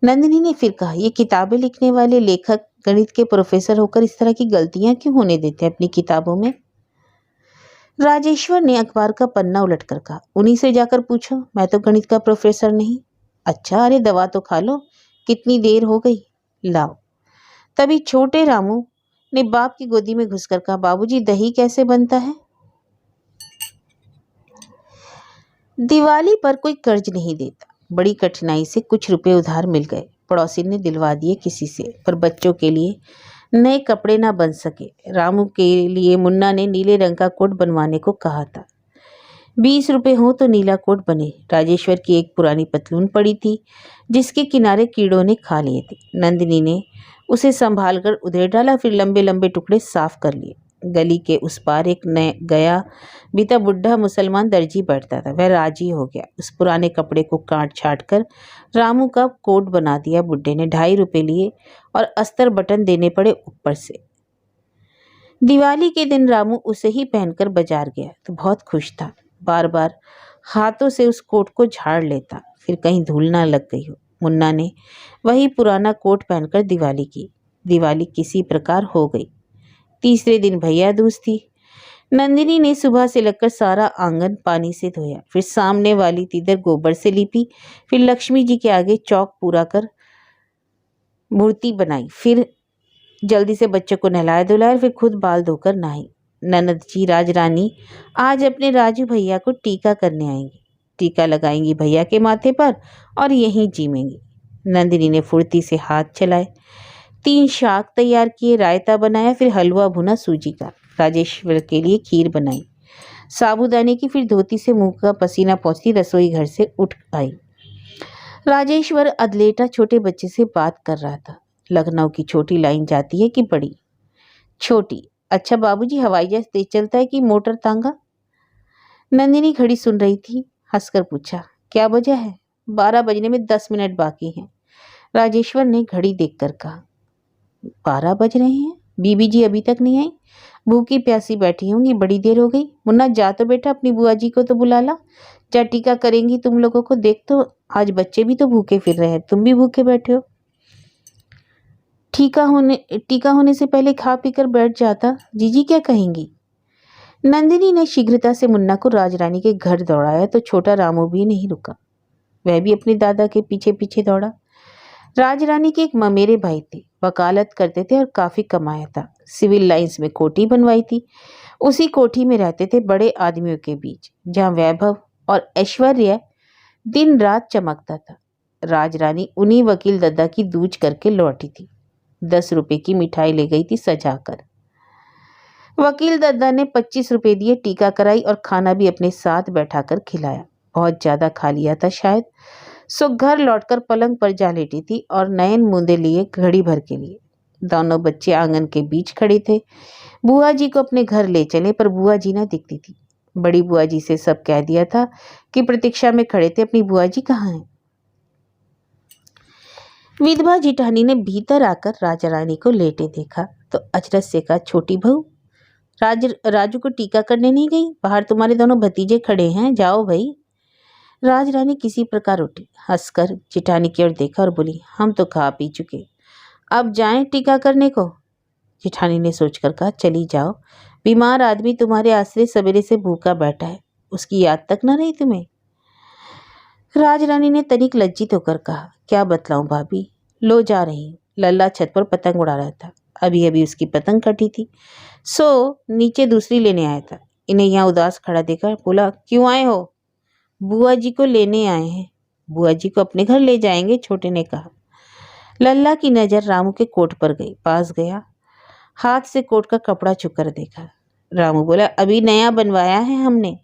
नंदिनी ने फिर कहा, ये किताबें लिखने वाले लेखक गणित के प्रोफेसर होकर इस तरह की गलतियां क्यों होने देते हैं अपनी किताबों में। राजेश्वर ने अखबार का पन्ना उलटकर कहा, उन्हीं से जाकर पूछो, मैं तो गणित का प्रोफेसर नहीं। अच्छा, अरे दवा तो खा लो, कितनी देर हो गई, लाओ। तभी छोटे रामू ने बाप की गोदी में घुसकर कहा, बाबूजी दही कैसे बनता है? दिवाली पर कोई कर्ज नहीं देता। बड़ी कठिनाई से कुछ रुपए उधार मिल गए। पड़ोसी ने दिलवा दिए किसी से, पर बच्चों के लिए नए कपड़े ना बन सके। रामू के लिए मुन्ना ने नीले रंग का कोट बनवाने को कहा था। 20 रुपए हो तो नीला कोट बने। राजेश्वर की एक पुरानी पतलून पड़ी थी जिसके किनारे कीड़ों ने खा लिए थे। नंदिनी ने उसे संभालकर उधेड़ डाला, फिर लंबे लंबे टुकड़े साफ कर लिए। गली के उस पार एक नया गया बीता बुढ़ा मुसलमान दर्जी बैठता था। वह राजी हो गया। उस पुराने कपड़े को काट छाट कर रामू का कोट बना दिया। बुढ़े ने 2.5 रुपए लिए और अस्तर बटन देने पड़े ऊपर से। दिवाली के दिन रामू उसे ही पहनकर बाजार गया तो बहुत खुश था। बार बार हाथों से उस कोट को झाड़ लेता, फिर कहीं धूल ना लग गई हो। मुन्ना ने वही पुराना कोट पहनकर दिवाली की। दिवाली किसी प्रकार हो गई। तीसरे दिन भैया दूज थी। नंदिनी ने सुबह से लगकर सारा आंगन पानी से धोया, फिर सामने वाली तीदर गोबर से लीपी, फिर लक्ष्मी जी के आगे चौक पूरा कर मूर्ति बनाई, फिर जल्दी से बच्चों को नहलाया धुलाया, फिर खुद बाल धोकर नहाई। ननद जी राजरानी आज अपने राजू भैया को टीका करने आएंगी। टीका लगाएंगी भैया के माथे पर और यहीं जीमेंगी। नंदिनी ने फुर्ती से हाथ चलाए, 3 शाक तैयार किए, रायता बनाया, फिर हलवा भुना सूजी का। राजेश्वर के लिए खीर बनाई, साबूदाने की, फिर धोती से मुंह का पसीना पोंछती रसोई घर से उठ आई। राजेश्वर अधलेटा छोटे बच्चे से बात कर रहा था। लखनऊ की छोटी लाइन जाती है कि बड़ी? छोटी। अच्छा बाबूजी, हवाई जहाज तेज चलता है कि मोटर तांगा? नंदिनी खड़ी सुन रही थी, हंसकर पूछा, क्या वजह है? 12 बजने में 10 मिनट बाकी हैं। राजेश्वर ने घड़ी देखकर कहा। 12 बज रहे हैं? बीबी जी अभी तक नहीं आई? भूखी प्यासी बैठी होंगी, बड़ी देर हो गई। मुन्ना जा तो बेटा, अपनी बुआ जी को तो बुला ला। क्या टीका करेंगी तुम लोगों को? देख तो आज बच्चे भी तो भूखे फिर रहे हैं, तुम भी भूखे बैठे हो। टीका होने से पहले खा पी कर बैठ जाता, जीजी क्या कहेंगी? नंदिनी ने शीघ्रता से मुन्ना को राजरानी के घर दौड़ाया तो छोटा रामू भी नहीं रुका। वह भी अपने दादा के पीछे पीछे दौड़ा। राजरानी के एक ममेरे भाई थे, वकालत करते थे और काफी कमाया था। सिविल लाइंस में कोठी बनवाई थी। उसी कोठी में रहते थे, बड़े आदमियों के बीच, जहां वैभव और ऐश्वर्य दिन रात चमकता था। राजरानी उन्हीं वकील दद्दा की दूज करके लौटी थी। 10 रुपए की मिठाई ले गई थी सजाकर। वकील दद्दा ने 25 रुपए दिए, टीका कराई और खाना भी अपने साथ बैठाकर खिलाया। बहुत ज्यादा खा लिया था शायद, सो घर लौटकर पलंग पर जा लेटी थी और नयन मूंदे लिए घड़ी भर के लिए। दोनों बच्चे आंगन के बीच खड़े थे। बुआ जी को अपने घर ले चले, पर बुआ जी ना दिखती थी। बड़ी बुआ जी से सब कह दिया था कि प्रतीक्षा में खड़े थे, अपनी बुआ जी कहाँ हैं? विधवा जिठानी ने भीतर आकर राजा रानी को लेटे देखा तो अचरज से कहा, छोटी बहू राजू को टीका करने नहीं गई? बाहर तुम्हारे दोनों भतीजे खड़े हैं, जाओ भाई। राजरानी किसी प्रकार उठी, हंसकर जिठानी की ओर देखा और बोली, हम तो खा पी चुके, अब जाएं टीका करने को? जिठानी ने सोचकर कहा, चली जाओ, बीमार आदमी तुम्हारे आश्रय सवेरे से भूखा बैठा है, उसकी याद तक न रही तुम्हें? राजरानी ने तनिक लज्जित होकर कहा, क्या बतलाऊं भाभी, लो जा रही। लल्ला छत पर पतंग उड़ा रहा था, अभी अभी उसकी पतंग कटी थी, सो नीचे दूसरी लेने आया था। इन्हें यहाँ उदास खड़ा देखकर बोला, क्यों आए हो? बुआ जी को लेने आए हैं। बुआ जी को अपने घर ले जाएंगे, छोटे ने कहा। लल्ला की नजर रामू के कोट पर गई, पास गया, हाथ से कोट का कपड़ा छूकर देखा। रामू बोला, अभी नया बनवाया है हमने।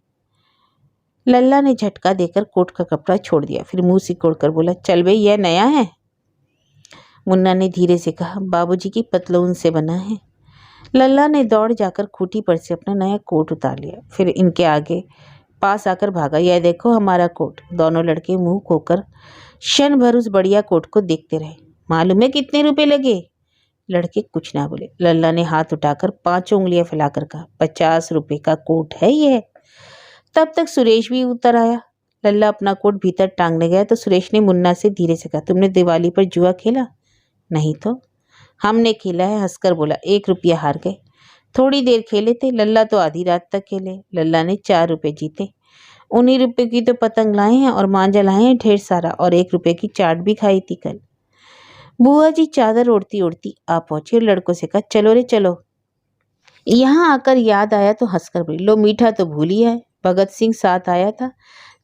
लल्ला ने झटका देकर कोट का कपड़ा छोड़ दिया, फिर मुंह सिकोड़कर बोला, चल भाई, यह नया है? मुन्ना ने धीरे से कहा, बाबूजी की पतलून से बना है। लल्ला ने दौड़ जाकर खूंटी पर से अपना नया कोट उतार लिया, फिर इनके आगे पास आकर भागा, यह देखो हमारा कोट। दोनों लड़के मुंह खोकर क्षण भर उस बढ़िया कोट को देखते रहे। मालूम है कितने रुपए लगे? लड़के कुछ ना बोले। लल्ला ने हाथ उठाकर 5 उंगलियां फैलाकर कहा, 50 रुपए का कोट है यह। तब तक सुरेश भी उतर आया। लल्ला अपना कोट भीतर टांगने गया तो सुरेश ने मुन्ना से धीरे से कहा, तुमने दिवाली पर जुआ खेला? नहीं तो। हमने खेला है, हंसकर बोला, 1 रुपया हार गए। थोड़ी देर खेले थे, लल्ला तो आधी रात तक खेले। लल्ला ने 4 रुपए जीते। 19 रुपए की तो पतंग लाए हैं और मांझा लाए हैं ढेर सारा, और 1 रुपए की चाट भी खाई थी कल। बुआ जी चादर ओढ़ती ओढ़ती आ पहुंची और लड़कों से कहा, चलो रे चलो। यहाँ आकर याद आया तो हंसकर बोली, लो मीठा तो भूल ही है। भगत सिंह साथ आया था।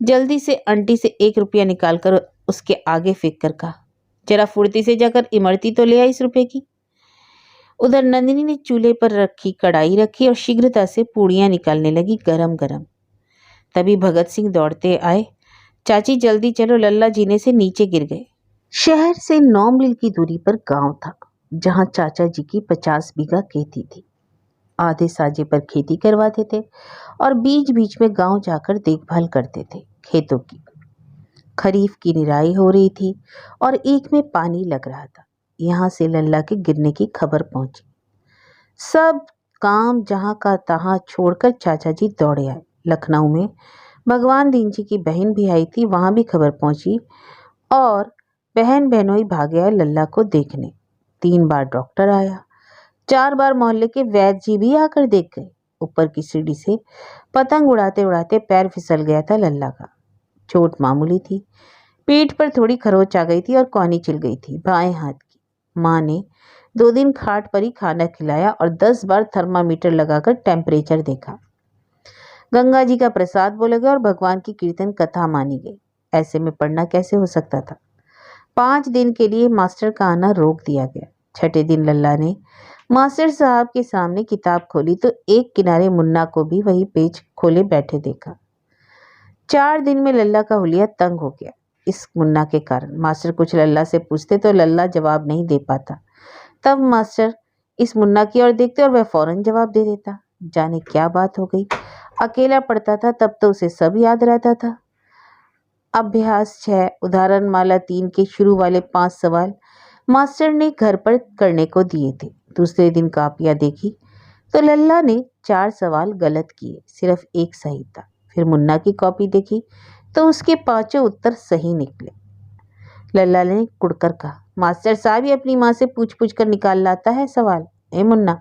जल्दी से आंटी से 1 रुपया निकालकर उसके आगे फेंक कर कहा, जरा फुर्ती से जाकर इमरती तो ले आई इस रुपए की। उधर नंदिनी ने चूल्हे पर रखी कढ़ाई रखी और शीघ्रता से पूड़ियां निकालने लगी गरम गरम। तभी भगत सिंह दौड़ते आए, चाची जल्दी चलो, लल्ला जीने से नीचे गिर गए। शहर से 9 मील की दूरी पर गांव था, जहां चाचा जी की 50 बीघा खेती थी। आधे साजे पर खेती करवाते थे और बीच बीच में गांव जाकर देखभाल करते थे खेतों की। खरीफ की निराई हो रही थी और एक में पानी लग रहा था। यहाँ से लल्ला के गिरने की खबर पहुंची। सब काम जहां का तहां छोड़कर चाचा जी दौड़े आए। लखनऊ में भगवान दीन जी की बहन भी आई थी, वहां भी खबर पहुंची और बहन बहनोई भागे आए लल्ला को देखने। 3 बार डॉक्टर आया, 4 बार मोहल्ले के वैद्य जी भी आकर देख गए। ऊपर की सीढ़ी से पतंग उड़ाते उड़ाते पैर फिसल गया था लल्ला का। चोट मामूली थी, पीठ पर थोड़ी खरोच आ गई थी और कौनी चिल गई थी बाएं हाथ की। माँ ने 2 दिन खाट पर ही खाना खिलाया और 10 बार थर्मामीटर लगाकर टेम्परेचर देखा। गंगा जी का प्रसाद बोला गया और भगवान की कीर्तन कथा मानी गई। ऐसे में पढ़ना कैसे हो सकता था। 5 दिन के लिए मास्टर का आना रोक दिया गया। 6ठे दिन लल्ला ने मास्टर साहब के सामने किताब खोली तो एक किनारे मुन्ना को भी वही पेज खोले बैठे देखा। 4 दिन में लल्ला का हुलिया तंग हो गया इस मुन्ना के कारण। मास्टर कुछ लल्ला से पूछते तो लल्ला जवाब नहीं दे पाता। तब मास्टर इस मुन्ना की ओर देखते और वह फौरन जवाब दे देता। जाने क्या बात हो गई। अकेला पढ़ता था तब तो उसे सब याद रहता था। अभ्यास 6, उदाहरण माला 3 के शुरू वाले 5 सवाल मास्टर ने घर पर करने को दिए थे। दूसरे दिन कापियां देखी तो लल्ला ने 4 सवाल गलत किए, सिर्फ 1 सही था। फिर मुन्ना की कॉपी देखी तो उसके 5 उत्तर सही निकले। लल्ला ने कुड़कर कहा, मास्टर साहब ये अपनी माँ से पूछ पूछ कर निकाल लाता है सवाल। ए मुन्ना।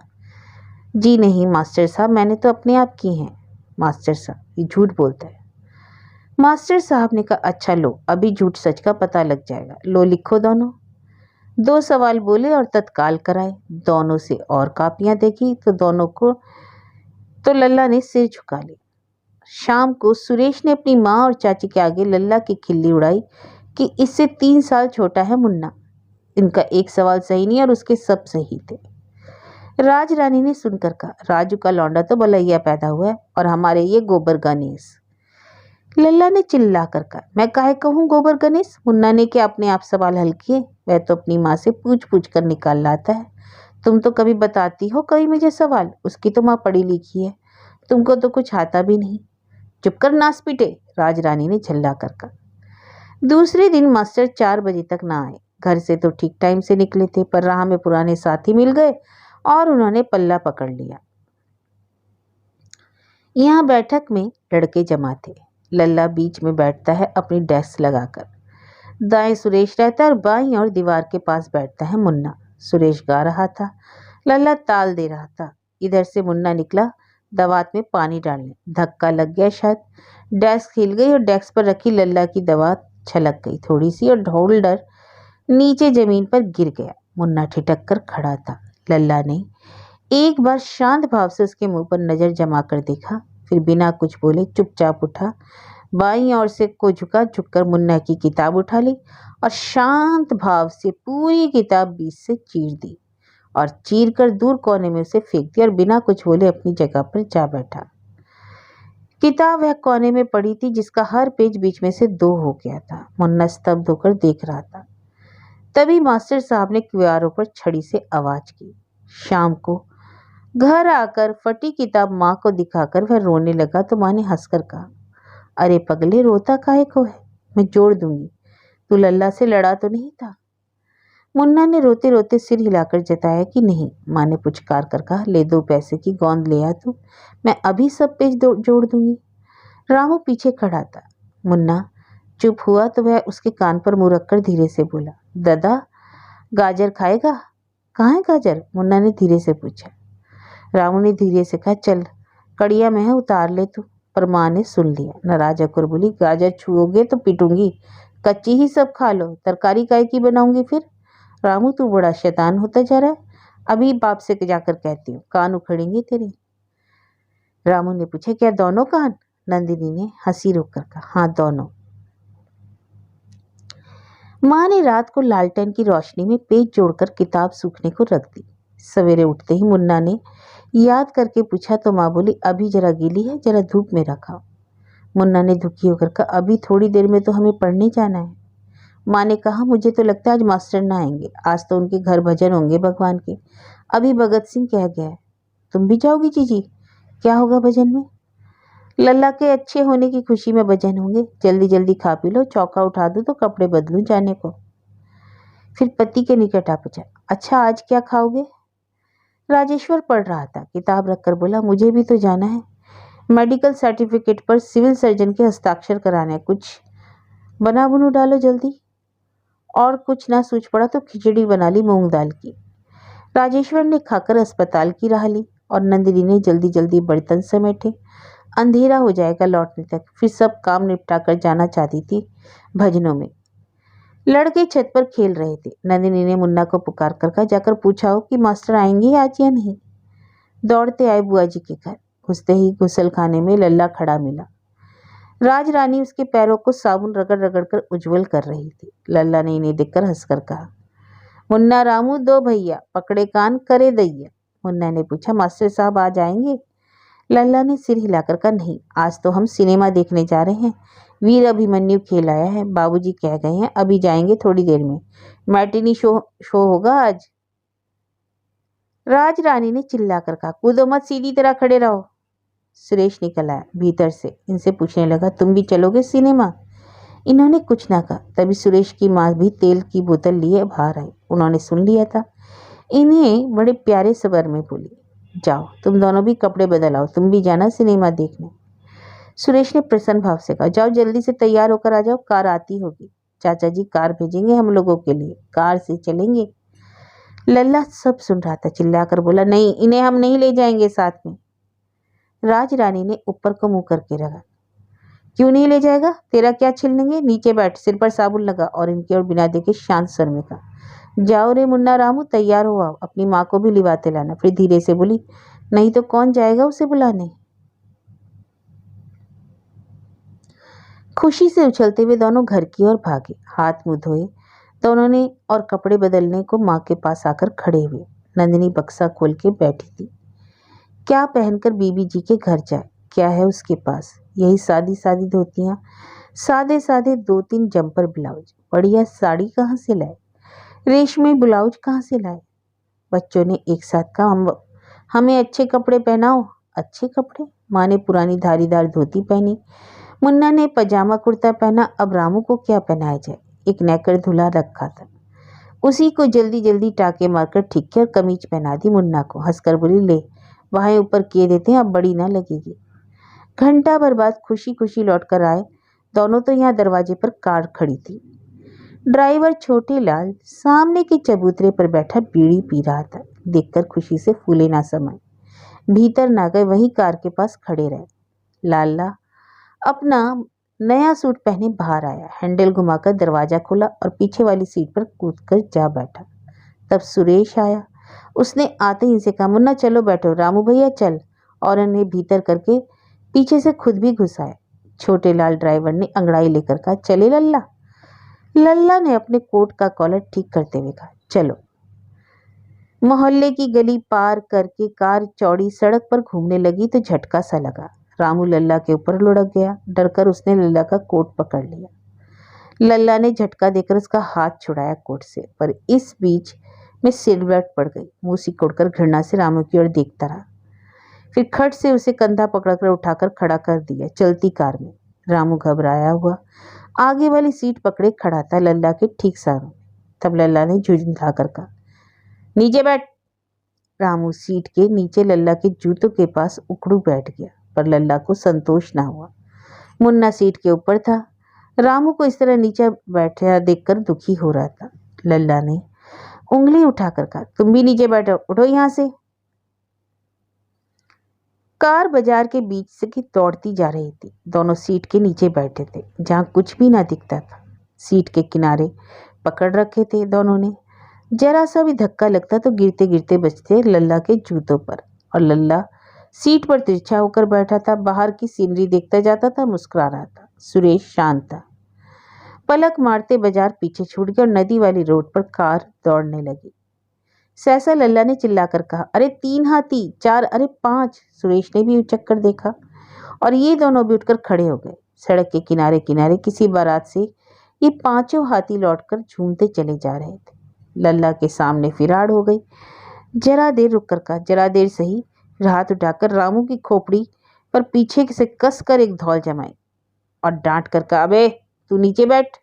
जी नहीं मास्टर साहब, मैंने तो अपने आप की हैं। मास्टर साहब ये झूठ बोलता है। मास्टर साहब ने कहा, अच्छा लो, अभी झूठ सच का पता लग जाएगा। लो लिखो दोनों। 2 सवाल बोले और तत्काल कराए। दोनों से और कापियां देखी तो दोनों को तो लल्ला ने सिर झुका लिया। शाम को सुरेश ने अपनी माँ और चाची के आगे लल्ला की खिल्ली उड़ाई कि इससे 3 साल छोटा है मुन्ना। इनका 1 सवाल सही नहीं और उसके सब सही थे। राज रानी ने सुनकर कहा, राजू का लौंडा तो बलैया पैदा हुआ है और हमारे ये गोबर गणेश। लल्ला ने चिल्ला कर कहा, मैं काहे कहूँ गोबर गणेश। मुन्ना ने क्या अपने आप सवाल हल किए? वह तो अपनी माँ से पूछ पूछ कर निकाल लाता है। तुम तो कभी बताती हो कभी मुझे सवाल। उसकी तो माँ पढ़ी लिखी है, तुमको तो कुछ आता भी नहीं। चुप कर नास पीटे, राज रानी ने झल्ला कर कहा। दूसरे दिन मास्टर 4 बजे तक ना आए। घर से तो ठीक टाइम से निकले थे, पर राह में पुराने साथी मिल गए और उन्होंने पल्ला पकड़ लिया। यहाँ बैठक में लड़के जमा थे। लल्ला बीच में बैठता है अपनी डेस्क लगाकर। दाएं सुरेश रहता है और बाईं और दीवार के पास बैठता है मुन्ना। सुरेश गा रहा था, लल्ला ताल दे रहा था। इधर से मुन्ना निकला दवात में पानी डालने। धक्का लग गया शायद, डेस्क हिल गई और डेस्क पर रखी लल्ला की दवात छलक गई थोड़ी सी और होल्डर नीचे जमीन पर गिर गया। मुन्ना ठिठक कर खड़ा था। लल्ला ने एक बार शांत भाव से उसके मुंह पर नजर जमा कर देखा, फिर बिना कुछ बोले चुपचाप उठा, बाईं ओर से को झुककर मुन्ना की किताब उठा ली और शांत भाव से पूरी किताब बीच से चीर दी और चीर कर दूर कोने में उसे फेंक दिया और बिना कुछ बोले अपनी जगह पर जा बैठा। किताब वह कोने में पड़ी थी जिसका हर पेज बीच में से 2 हो गया था। मुन्ना स्तब्ध होकर देख रहा था। तभी मास्टर साहब ने किवारों पर छड़ी से आवाज की। शाम को घर आकर फटी किताब माँ को दिखाकर वह रोने लगा तो माँ ने हंसकर कहा, अरे पगले रोता काहे को है, मैं जोड़ दूंगी। तू लल्ला से लड़ा तो नहीं था? मुन्ना ने रोते रोते सिर हिलाकर जताया कि नहीं। माँ ने पुचकार कर कहा, ले 2 पैसे की गोंद ले आ तू, मैं अभी सब पेज जोड़ दूंगी। रामू पीछे खड़ा था। मुन्ना चुप हुआ तो वह उसके कान पर मुंह रखकर धीरे से बोला, दादा गाजर खाएगा? कहाँ है गाजर? मुन्ना ने धीरे से पूछा। रामू ने धीरे से कहा, चल कड़िया में है उतार ले तू। पर माँ ने सुन लिया। नाराज होकर बोली, गाजर छुओगे तो पीटूंगी, कच्ची ही सब खा लो, तरकारी काय की बनाऊंगी फिर? रामू तू बड़ा शैतान होता जा रहा है, अभी बाप से जाकर कहती हूँ, कान उखड़ेंगे तेरे। रामू ने पूछा, क्या दोनों कान? नंदिनी ने हंसी रोक कर कहा, हाँ दोनों। माँ ने रात को लालटेन की रोशनी में पेज जोड़कर किताब सूखने को रख दी। सवेरे उठते ही मुन्ना ने याद करके पूछा तो माँ बोली, अभी जरा गीली है, जरा धूप में रखा। मुन्ना ने दुखी होकर कहा, अभी थोड़ी देर में तो हमें पढ़ने जाना है। माँ ने कहा, मुझे तो लगता है आज मास्टर ना आएंगे, आज तो उनके घर भजन होंगे भगवान के। अभी भगत सिंह कह गया है। तुम भी जाओगी जीजी? क्या होगा भजन में? लल्ला के अच्छे होने की खुशी में भजन होंगे। जल्दी जल्दी खा पी लो, चौका उठा दो तो कपड़े बदलूं जाने को। फिर पति के निकट आ पूछा, अच्छा आज क्या खाओगे? राजेश्वर पढ़ रहा था, किताब रखकर बोला, मुझे भी तो जाना है, मेडिकल सर्टिफिकेट पर सिविल सर्जन के हस्ताक्षर कराने, कुछ बना बुनू डालो जल्दी। और कुछ ना सूझ पड़ा तो खिचड़ी बना ली मूंग दाल की। राजेश्वर ने खाकर अस्पताल की राह ली और नंदिनी ने जल्दी जल्दी बर्तन समेटे। अंधेरा हो जाएगा लौटने तक, फिर सब काम निपटा कर जाना चाहती थी भजनों में। लड़के छत पर खेल रहे थे। नंदिनी ने मुन्ना को पुकार कर कहा, जाकर पूछा हो कि मास्टर आएंगे आज या नहीं। दौड़ते आए बुआ जी के घर। घुसते ही गुसल खाने में लल्ला खड़ा मिला। राज रानी उसके पैरों को साबुन रगड़ रगड़ कर उज्जवल कर रही थी। लल्ला ने इन्हें देखकर हंसकर कहा, मुन्ना रामू दो भैया, पकड़े कान करे दैया। मुन्ना ने पूछा, मास्टर साहब आज आएंगे? लल्ला ने सिर हिलाकर कहा, नहीं, आज तो हम सिनेमा देखने जा रहे हैं। वीर अभिमन्यु खेल आया है, बाबूजी कह गए हैं, अभी जाएंगे थोड़ी देर में। मैटिनी शो होगा आज। राज रानी ने चिल्लाकर कहा, कूदो मत, सीधी तरह खड़े रहो। सुरेश निकल आया भीतर से। इनसे पूछने लगा, तुम भी चलोगे सिनेमा? इन्होंने कुछ ना कहा। तभी सुरेश की माँ भी तेल की बोतल लिए बाहर आई। उन्होंने सुन लिया था। इन्हें बड़े प्यारे स्वर में बोली, जाओ तुम दोनों भी कपड़े बदल आओ, तुम भी जाना सिनेमा देखने। सुरेश ने प्रसन्न भाव से कहा, जाओ जल्दी से तैयार होकर आ जाओ, कार आती होगी। चाचा जी कार भेजेंगे हम लोगों के लिए, कार से चलेंगे। लल्ला सब सुन रहा था, चिल्लाकर बोला, नहीं, इन्हें हम नहीं ले जाएंगे साथ में। राज रानी ने ऊपर को मुंह करके रखा, क्यों नहीं ले जाएगा? तेरा क्या छीन लेंगे? नीचे बैठ, सिर पर साबुन लगा और इनकी ओर बिना देखे शांत स्वर में कहा, जाओ रे मुन्ना रामू, तैयार हो आओ, अपनी माँ को भी लिवाते लाना। फिर धीरे से बोली, नहीं तो कौन जाएगा उसे बुलाने? खुशी से उछलते हुए दोनों घर की ओर भागे। हाथ मुंह धोए दोनों ने और कपड़े बदलने को माँ के पास आकर खड़े हुए। नंदिनी बक्सा खोल के बैठी थी। क्या पहनकर बीबी जी के घर जाए? क्या है उसके पास? यही सादी सादी धोतियां, सादे सादे 2-3 जंपर ब्लाउज। बढ़िया साड़ी कहाँ से लाए? रेशमी ब्लाउज कहाँ से लाए? बच्चों ने एक साथ कहा, हमें अच्छे कपड़े पहनाओ। अच्छे कपड़े? माँ ने पुरानी धारीदार धोती पहनी, मुन्ना ने पजामा कुर्ता पहना। अब रामू को क्या पहनाया जाए? एक नेकर धुला रखा था, उसी को जल्दी जल्दी टाके मारकर ठीक किया और कमीज पहना दी मुन्ना को। हंसकर बोली, ले वहाँ ऊपर किए देते हैं, अब बड़ी ना लगेगी। घंटा भर बाद खुशी खुशी लौट कर आए दोनों तो यहाँ दरवाजे पर कार खड़ी थी। ड्राइवर छोटे लाल सामने के चबूतरे पर बैठा बीड़ी पी रहा था। देखकर खुशी से फूले ना समाए। भीतर ना गए, वहीं कार के पास खड़े रहे। लाला अपना नया सूट पहने बाहर आया, हैंडल घुमाकर दरवाजा खोला और पीछे वाली सीट पर कूदकर जा बैठा। तब सुरेश आया। उसने आते ही से कहा, मुन्ना चलो बैठो, रामू भैया चल, और उन्हें भीतर करके पीछे से खुद भी घुस आए। छोटे लाल ड्राइवर ने अंगड़ाई लेकर कहा, चले लल्ला? लल्ला ने अपने कोट का कॉलर ठीक करते हुए कहा, चलो। मोहल्ले की गली पार करके कार चौड़ी सड़क पर घूमने लगी तो झटका सा लगा। रामू लल्ला के ऊपर लुढ़क गया। डरकर उसने लल्ला का कोट पकड़ लिया। लल्ला ने झटका देकर उसका हाथ छुड़ाया कोट से, पर इस बीच में सिरवट पड़ गई। मुंह सिकोड़कर घृणा से रामू की ओर देखता रहा। फिर खट से उसे कंधा पकड़कर उठाकर खड़ा कर दिया। चलती कार में रामू घबराया हुआ आगे वाली सीट पकड़े खड़ा था, लल्ला के ठीक सामने। तब लल्ला ने झुंझलाकर कहा, नीचे बैठ। रामू सीट के नीचे लल्ला के जूतों के पास उखड़ू बैठ गया, पर लल्ला को संतोष ना हुआ। मुन्ना सीट के ऊपर था। रामू को इस तरह नीचे बैठा देखकर दुखी हो रहा था। लल्ला ने उंगली उठाकर कहा, तुम भी नीचे बैठो, उठो यहां से। कार बाजार के बीच से की दौड़ती जा रही थी। दोनों सीट के नीचे बैठे थे, जहां कुछ भी ना दिखता था। सीट के किनारे पकड़ रखे थे दोनों ने। जरा सा भी धक्का लगता तो गिरते गिरते बचते लल्ला के जूतों पर। और लल्ला सीट पर तिरछा होकर बैठा था, बाहर की सीनरी देखता जाता था, मुस्कुरा रहा था। सुरेश शांत था। पलक मारते बाजार पीछे छूट गया और नदी वाली रोड पर कार दौड़ने लगी। सहसा लल्ला ने चिल्लाकर कहा, अरे 3 हाथी, 4, अरे 5। सुरेश ने भी उचक कर देखा और ये दोनों भी उठकर खड़े हो गए। सड़क के किनारे किनारे किसी बारात से ये 5 हाथी लौटकर झूमते चले जा रहे थे। लल्ला के सामने फिराड़ हो गई। जरा देर रुक कर कहा, जरा देर सही। फिर हाथ उठाकर रामू की खोपड़ी पर पीछे से कस कर एक धौल जमाई और डांट कर कहा, अबे तू नीचे बैठ।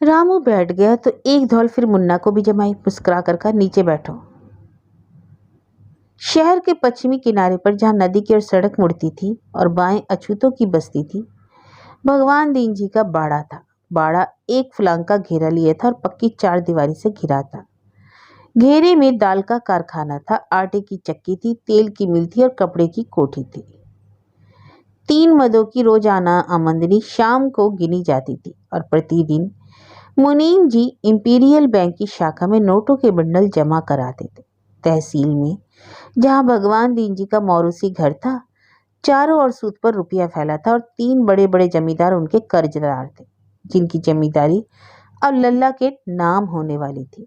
रामू बैठ गया तो एक धौल फिर मुन्ना को भी जमाई, मुस्कुरा कर कहा, नीचे बैठो। शहर के पश्चिमी किनारे पर जहां नदी की ओर सड़क मुड़ती थी और बाएं अछूतों की बस्ती थी, भगवान दीन जी का बाड़ा था। बाड़ा एक फलांग का घेरा लिए था और पक्की 4 दीवारी से घिरा था। घेरे में दाल का कारखाना था, आटे की चक्की थी, तेल की मिल थी और कपड़े की कोठी थी। 3 मदों की रोजाना आमदनी शाम को गिनी जाती थी और प्रतिदिन मुनीम जी इंपीरियल बैंक की शाखा में नोटों के बंडल जमा कराते थे। तहसील में जहां भगवान दीन जी का मौरूसी घर था, चारों ओर सूद पर रुपया फैला था और 3 बड़े बड़े जमींदार उनके कर्जदार थे, जिनकी जमींदारी अब लल्ला के नाम होने वाली थी।